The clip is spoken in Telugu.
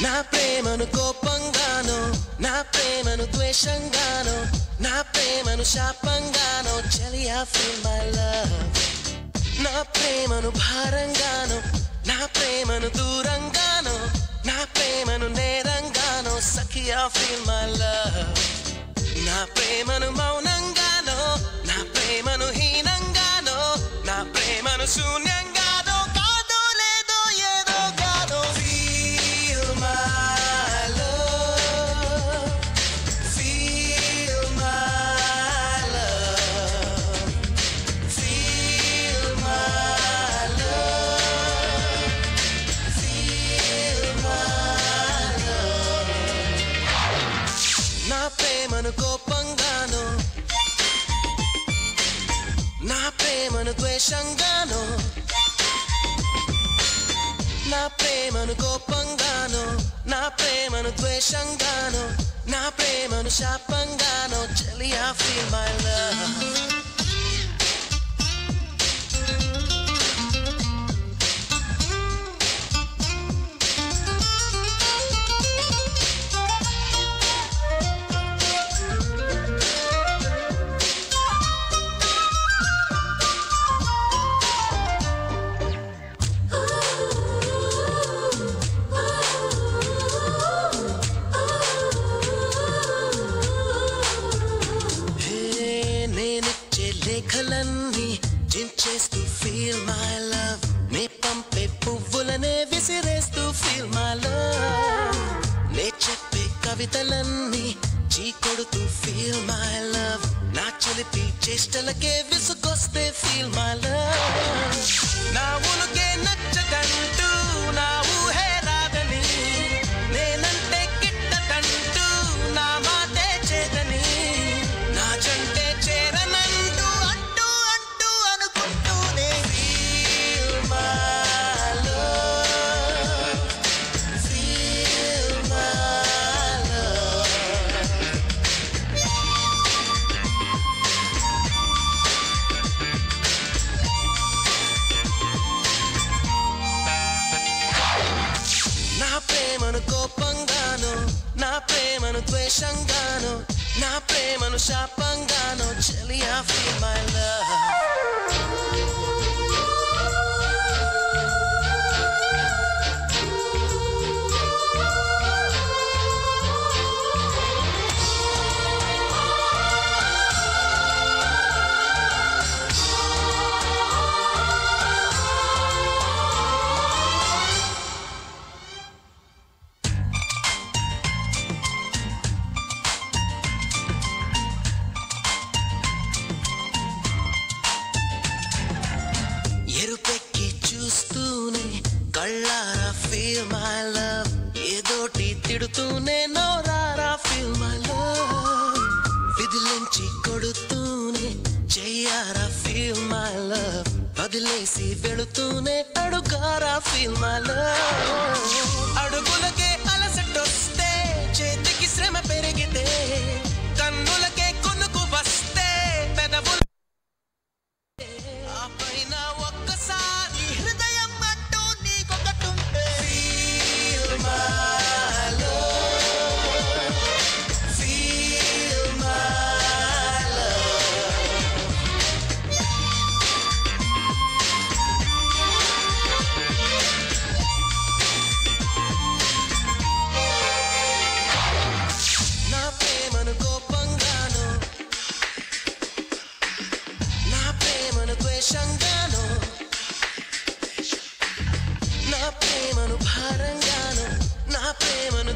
నా ప్రేమను కోపంగానో నా ప్రేమను ద్వేషంగానో నా ప్రేమను శాపంగానో చెలియా feel my love నా ప్రేమను భారంగానో నా ప్రేమను దూరంగానో నా ప్రేమను నేరంగానో సఖియా feel my love నా ప్రేమను మౌనంగానో నా ప్రేమను హీనంగానో నా ప్రేమను శూన్యంగానో కాదో లేదో ఏదో గానో feel my love feel my love feel my love feel my love నా ప్రేమను కోపంగానో నా ప్రేమను ద్వేషంగానో నా ప్రేమను కోపంగానో నా ప్రేమను ద్వేషంగానో నా ప్రేమను శాపంగానో చెలియా feel my love లేఖలన్నీ చించేస్తూ feel my love నే పంపే పువ్వులనే విసిరేస్తూ feel my love నే చెప్పే కవితలన్నీ చీకొడుతూ feel my love నా చిలిపి చేష్టలకే విసుగొస్తే feel my love నా ఉనుకే నచ్చదంటూ నా ఊహే రాదని నేనంటే గిట్టదంటూ నా మాటే చేదని నా జంటే చేరనంటూ అంటూ అంటూ అనుకుంటూనే feel my love feel my love నా ప్రేమను కోపంగానో నా ప్రేమను ద్వేషంగానో నా ప్రేమను శాపంగానో చెలియా feel my love ఎరుపెక్కి చూస్తూనే కళ్ళారా feel my love ఏదోటి తిడుతూనే నోరారా feel my love విదిలించి కొడుతూనే చెయ్యారా feel my love వదిలేసి వెళుతూనే అడుగారా feel my love అడుగులకే అలసటొస్తే చేతికి శ్రమ పెరిగితే కన్నులకే కొనుకు వస్తే పెదవులు ఆపైన ఒక్కసారి హృదయం అంటూ నీకొకటుంటే feel my love feel my love నా ప్రేమను కోపంగానో నా ప్రేమను ద్వేషంగానో నా ప్రేమను భారంగానో నా ప్రేమను